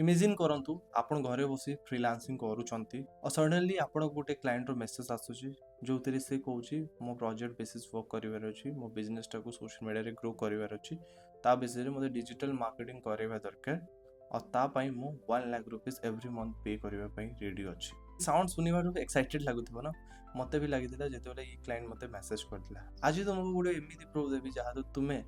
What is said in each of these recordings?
Imagine करंतु आपण घरे बसी फ्रीलांसिंग करूचंती और सडनली आपण गोटे क्लाइंट रो मेसेज आसुची जोथिरे से कहूची मो प्रोजेक्ट बेसिस वर्क करिवार अछि मो बिजनेस टाको सोशल मीडिया रे ग्रो करिवार अछि ता विषय रे मते डिजिटल मार्केटिंग करबा दरकार और ता पई मो 1 लाख रुपीस एवरी मंथ पे करबा पई रेडी अछि साउंड सुनिबार एक्साइटेड लागुथबो ना मते भी लागिदिला जेतेबेले ई क्लाइंट मते मेसेज करदिला आज तुमको गोटे एमिति प्रूफ देबी जहा तो तुमे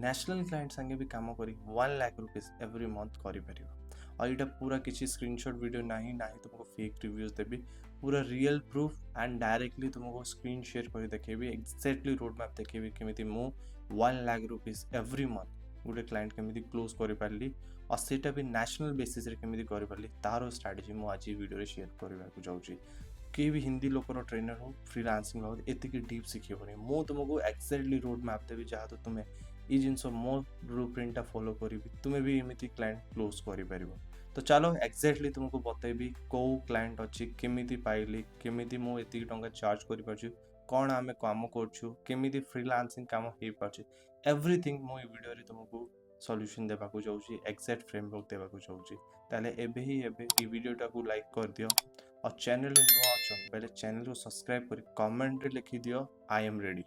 नेशनल क्लाइंट संगे भी काम करी 1 लाख रुपीस एवरी मंथ करि परिबो और ये पूरा किसी स्क्रीनशॉट वीडियो नहीं तुमको फेक रिव्यूज देवी पूरा रियल प्रूफ एंड डायरेक्टली तुमको स्क्रीन शेयर कर देखेबी एक्जाक्टली रोड मैप देखेबी केमिति मु 1 लाख रुपीस एवरी मंथ गोटे क्लाइंट केमिति क्लोज कर पारली और सेटा भी नेशनल बेसिस रे केमिति कर पारली तारो स्ट्रेटजी मु आज वीडियो रे शेयर करबा को जाउची के भी हिंदी लोकर ट्रेनर हो फ्रीलांसिंग हो एतिकी डीप सिखिबोनी मु तुमको एक्जाक्टली रोड मैप देबी जहा तो तुमे ई जिनस मो ब्लूप्रिंट फॉलो करिवि तुमे भी एमिति क्लाइंट क्लोज करि परिबो तो चलो एक्जाक्टली तुमको बतेबी को क्लाइंट अच्छी केमिति पाइली केमिति मो एति टंका चार्ज करि परछु कोन आमे काम करछु केमिति फ्रीलांसिंग काम हे परछु एवरीथिंग मो ई वीडियो रे तुमको सॉल्यूशन देबा को जाउची एक्जेक्ट फ्रेमवर्क देबा को जाउची ताले एबे ई वीडियो टाको लाइक कर दियो और चैनल रे नुआ अछो पहले चैनल को सब्सक्राइब करी कमेंट रे लिखि दियो आई एम रेडी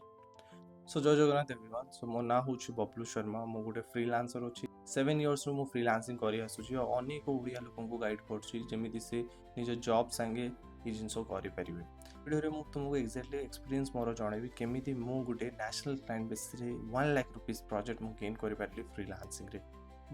सो जय जगन्नाथ एवरीवन सो मो ना होची बबलू शर्मा मो गोटे फ्रीलांसर अछि 7 इयर्स रो मो फ्रीलांसिंग करि आसुची और अनेक ओडिया लोकन को गाइड करछि जेमिति से निज जॉब संगे ई जिंसो करि परिबे वीडियो रे मु तुमको एक्जेक्टली एक्सपीरियंस मोर जणेबी केमिति मु गोटे नेशनल क्लाइंट बेसिस रे 1 लाख रुपीस प्रोजेक्ट मु गेन करि पारली फ्रीलांसिंग रे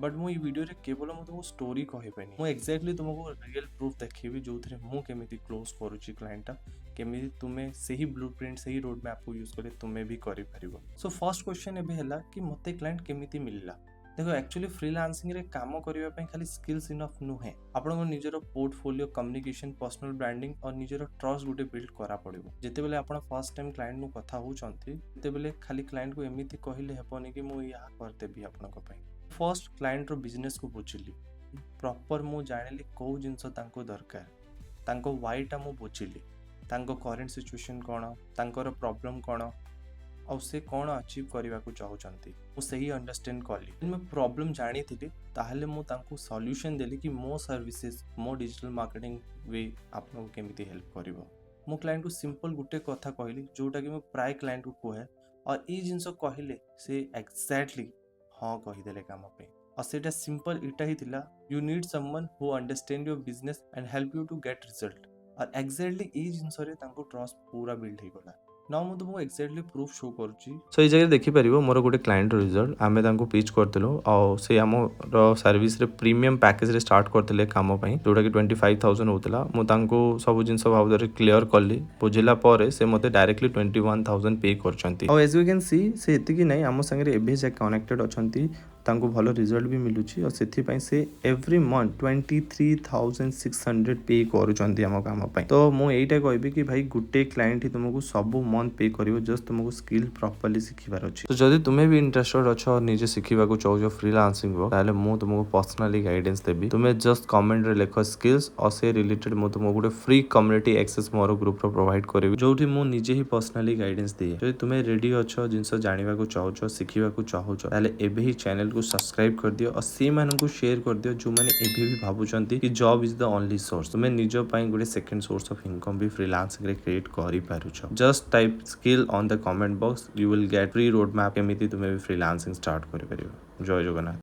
बट मु ई वीडियो रे केवल मु तुमको स्टोरी कहबेनी मु एक्जेक्टली तुमको रियल प्रूफ देखेबी जोथरे मु केमिति क्लोज करूची क्लाइंट केमिति तुमे सही ब्लूप्रिंट सही रोड मैप को यूज करे तुमे भी करि परिबो सो फर्स्ट क्वेश्चन एबे हला कि मते क्लाइंट केमिति मिलला देखो एक्चुअली फ्रीलांसिंग रे काम करिवा पय खाली स्किल्स इनफ नुहे आपन निजरो पोर्टफोलियो कम्युनिकेशन पर्सनल ब्रांडिंग और निजरो ट्रस्ट गुटे बिल्ड करा पड़िबो जेते बेले आपन फर्स्ट टाइम क्लाइंट नु कथा होचंती जेते बेले खाली क्लाइंट को एमिति कहिले हेपनी कि मु या करते भी आपन को पय फर्स्ट क्लाइंट रो बिजनेस को बुझिली प्रॉपर मु जानिली को जिंस तांको दरकार तांको व्हाई टा मु बुझिली तांको करंट सिचुएशन कोन तांकर प्रॉब्लम कोन और से कोन अचीव करबा को चाहउचंती मु सही अंडरस्टैंड करली मैं प्रॉब्लम जानी थिली ताहले मु तांको सॉल्यूशन देली कि मो सर्विसेज मो डिजिटल मार्केटिंग वे आपन केमिति हेल्प करिवो मो क्लाइंट को सिंपल गुटे कथा कहली जोटा कि मैं प्राय क्लाइंट को कहे और ई जिंस कहले से एक्जेक्टली हाँ कहीदेले काम पे और सेटा सिंपल इटा ही थिला you need someone who understand your business and help you to get result और एक्जेक्टली ई जिंस रे तांको ट्रस्ट पूरा बिल्ड हे गला ना मु तुमको एक्जेक्टली प्रूफ शो करूची सो ई जगह देखि परिबो मोर गोटे क्लाइंट रिजल्ट आमे तांको पिच करथिलो और से हमर सर्विस रे प्रीमियम पैकेज रे स्टार्ट करथिले काम पई जोटा कि 25000 होतला मु तांको सब जिंस भावदरे क्लियर करली बुझिला परे से मते डायरेक्टली 21000 पे करचंती और एज यू कैन सी से एति कि नै हम संगे एबे जे कनेक्टेड अछंती तांको भलो रिजल्ट भी मिलुची और सेथि पई से एवरी मंथ 23600 पे करूचंती हम काम पई तो मु एटा कहबी कि भाई गुटे क्लाइंट ही तुमको सब मंथ पे करिवो जस्ट तुमको स्किल प्रॉपर्ली सिखिबार अछि तो जदी तुमे भी इंटरेस्टेड अछ और निजे सिखिबा को चाहो फ्रीलांसिंग वर्क ताले मु तुमको पर्सनली गाइडेंस देबी तुमे जस्ट कमेंट रे लेखो स्किल्स और से रिलेटेड मु तुमको गुटे फ्री कम्युनिटी एक्सेस मोर ग्रुप रो प्रोवाइड करबी जोठी मु निजे ही पर्सनली गाइडेंस दिए जदी तुमे रेडी अछ जिंस जानिबा को चाहो सिखिबा को चाहो ताले एबे ही चैनल को सब्सक्राइब कर दियो और से मानन को शेयर कर दियो जो माने एबे भी भाबुचंती कि job is the only source तुमे निजो पई गुटे सेकंड सोर्स ऑफ इनकम भी फ्रीलांसिंग रे क्रिएट करि पारुछ just type skill on the comment box you will get free road map केमिति तुमे भी फ्रीलांसिंग स्टार्ट करि परिबो जय जगन्नाथ।